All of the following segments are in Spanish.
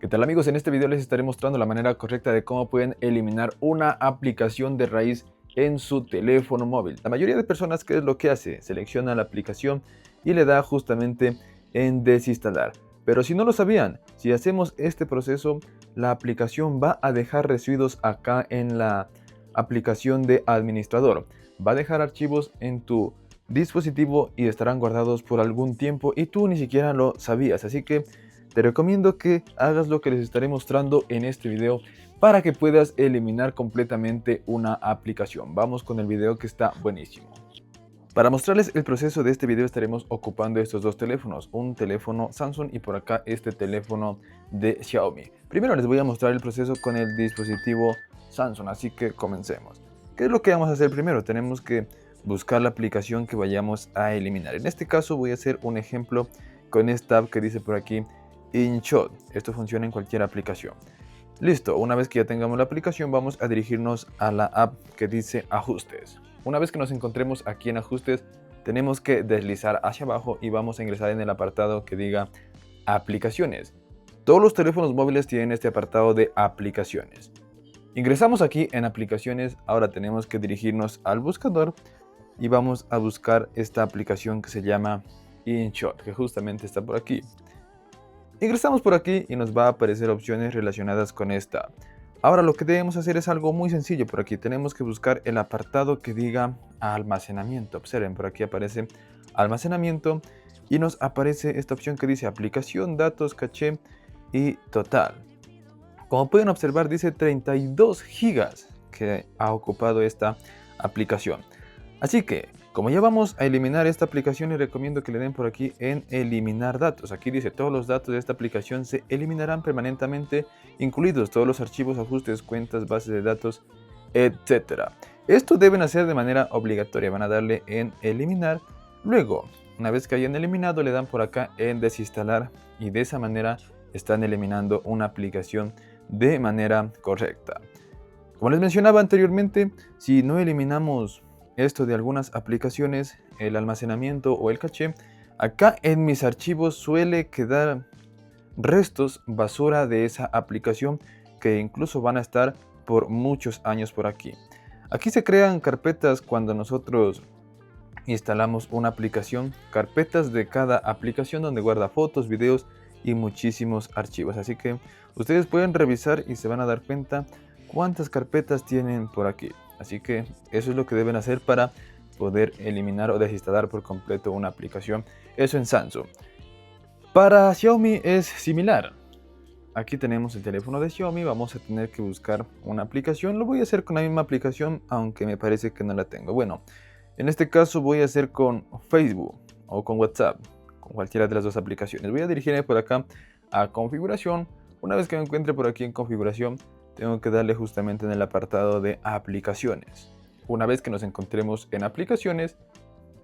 ¿Qué tal amigos? En este video les estaré mostrando la manera correcta de cómo pueden eliminar una aplicación de raíz en su teléfono móvil. La mayoría de personas, ¿qué es lo que hace? Selecciona la aplicación y le da justamente en desinstalar. Pero si no lo sabían, si hacemos este proceso, la aplicación va a dejar residuos acá en la aplicación de administrador. Va a dejar archivos en tu dispositivo y estarán guardados por algún tiempo y tú ni siquiera lo sabías. Así que te recomiendo que hagas lo que les estaré mostrando en este video para que puedas eliminar completamente una aplicación. Vamos con el video que está buenísimo. Para mostrarles el proceso de este video estaremos ocupando estos dos teléfonos, un teléfono Samsung y por acá este teléfono de Xiaomi. Primero les voy a mostrar el proceso con el dispositivo Samsung, así que comencemos. ¿Qué es lo que vamos a hacer primero? Tenemos que buscar la aplicación que vayamos a eliminar. En este caso voy a hacer un ejemplo con esta app que dice por aquí InShot. Esto funciona en cualquier aplicación. Listo, una vez que ya tengamos la aplicación vamos a dirigirnos a la app que dice ajustes. Una vez que nos encontremos aquí en ajustes, tenemos que deslizar hacia abajo y vamos a ingresar en el apartado que diga aplicaciones. Todos los teléfonos móviles tienen este apartado de aplicaciones. Ingresamos aquí en aplicaciones, ahora tenemos que dirigirnos al buscador y vamos a buscar esta aplicación que se llama InShot, que justamente está por aquí. Ingresamos por aquí y nos va a aparecer opciones relacionadas con esta. Ahora lo que debemos hacer es algo muy sencillo. Por aquí tenemos que buscar el apartado que diga almacenamiento. Observen, por aquí aparece almacenamiento y nos aparece esta opción que dice aplicación, datos, caché y total. Como pueden observar dice 32 gigas que ha ocupado esta aplicación. Así que, como ya vamos a eliminar esta aplicación, les recomiendo que le den por aquí en eliminar datos. Aquí dice todos los datos de esta aplicación se eliminarán permanentemente, incluidos todos los archivos, ajustes, cuentas, bases de datos, etc. Esto deben hacer de manera obligatoria. Van a darle en eliminar. Luego, una vez que hayan eliminado, le dan por acá en desinstalar y de esa manera están eliminando una aplicación de manera correcta. Como les mencionaba anteriormente, si no eliminamos esto de algunas aplicaciones, el almacenamiento o el caché, acá en mis archivos suele quedar restos, basura de esa aplicación que incluso van a estar por muchos años por aquí. Aquí se crean carpetas cuando nosotros instalamos una aplicación, carpetas de cada aplicación donde guarda fotos, videos y muchísimos archivos. Así que ustedes pueden revisar y se van a dar cuenta cuántas carpetas tienen por aquí. Así que eso es lo que deben hacer para poder eliminar o desinstalar por completo una aplicación. Eso en Samsung. Para Xiaomi es similar. Aquí tenemos el teléfono de Xiaomi, vamos a tener que buscar una aplicación. Lo voy a hacer con la misma aplicación, aunque me parece que no la tengo. Bueno, en este caso voy a hacer con Facebook o con WhatsApp, con cualquiera de las dos aplicaciones. Voy a dirigirme por acá a configuración. Una vez que me encuentre por aquí en configuración, tengo que darle justamente en el apartado de aplicaciones. Una vez que nos encontremos en aplicaciones,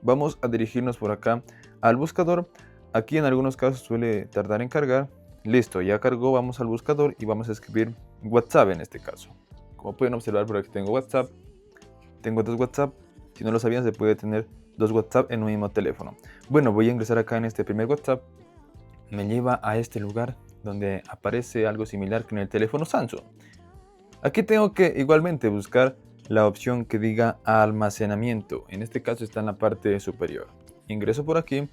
vamos a dirigirnos por acá al buscador. Aquí en algunos casos suele tardar en cargar. Listo, ya cargó, vamos al buscador y vamos a escribir WhatsApp en este caso. Como pueden observar por aquí tengo WhatsApp, tengo dos WhatsApp. Si no lo sabían, se puede tener dos WhatsApp en un mismo teléfono. Bueno, voy a ingresar acá en este primer WhatsApp. Me lleva a este lugar donde aparece algo similar que en el teléfono Samsung. Aquí tengo que igualmente buscar la opción que diga almacenamiento. En este caso está en la parte superior. Ingreso por aquí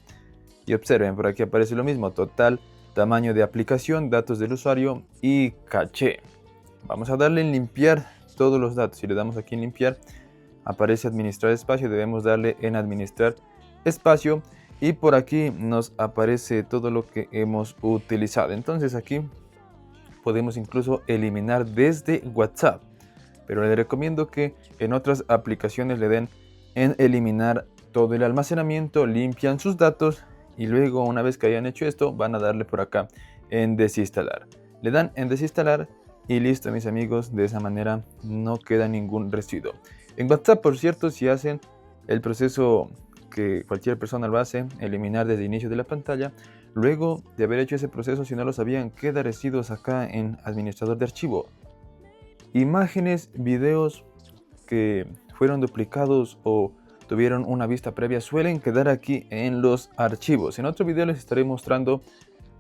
y observen, por aquí aparece lo mismo, total, tamaño de aplicación, datos del usuario y caché. Vamos a darle en limpiar todos los datos. Si le damos aquí en limpiar, aparece administrar espacio, debemos darle en administrar espacio y por aquí nos aparece todo lo que hemos utilizado. Entonces aquí podemos incluso eliminar desde WhatsApp, pero les recomiendo que en otras aplicaciones le den en eliminar todo el almacenamiento, limpian sus datos y luego una vez que hayan hecho esto van a darle por acá en desinstalar. Le dan en desinstalar y listo mis amigos, de esa manera no queda ningún residuo. En WhatsApp, por cierto, si hacen el proceso que cualquier persona lo hace, eliminar desde el inicio de la pantalla, luego de haber hecho ese proceso, si no lo sabían, queda residuos acá en administrador de archivo. Imágenes, videos que fueron duplicados o tuvieron una vista previa suelen quedar aquí en los archivos. En otro video les estaré mostrando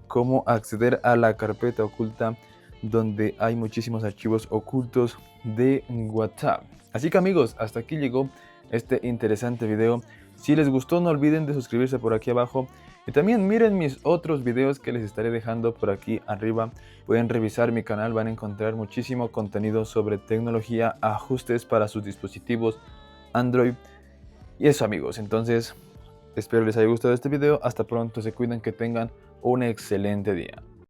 cómo acceder a la carpeta oculta donde hay muchísimos archivos ocultos de WhatsApp. Así que amigos, hasta aquí llegó este interesante video. Si les gustó, no olviden de suscribirse por aquí abajo. Y también miren mis otros videos que les estaré dejando por aquí arriba. Pueden revisar mi canal, van a encontrar muchísimo contenido sobre tecnología, ajustes para sus dispositivos Android. Y eso amigos, entonces espero les haya gustado este video. Hasta pronto, se cuidan, que tengan un excelente día.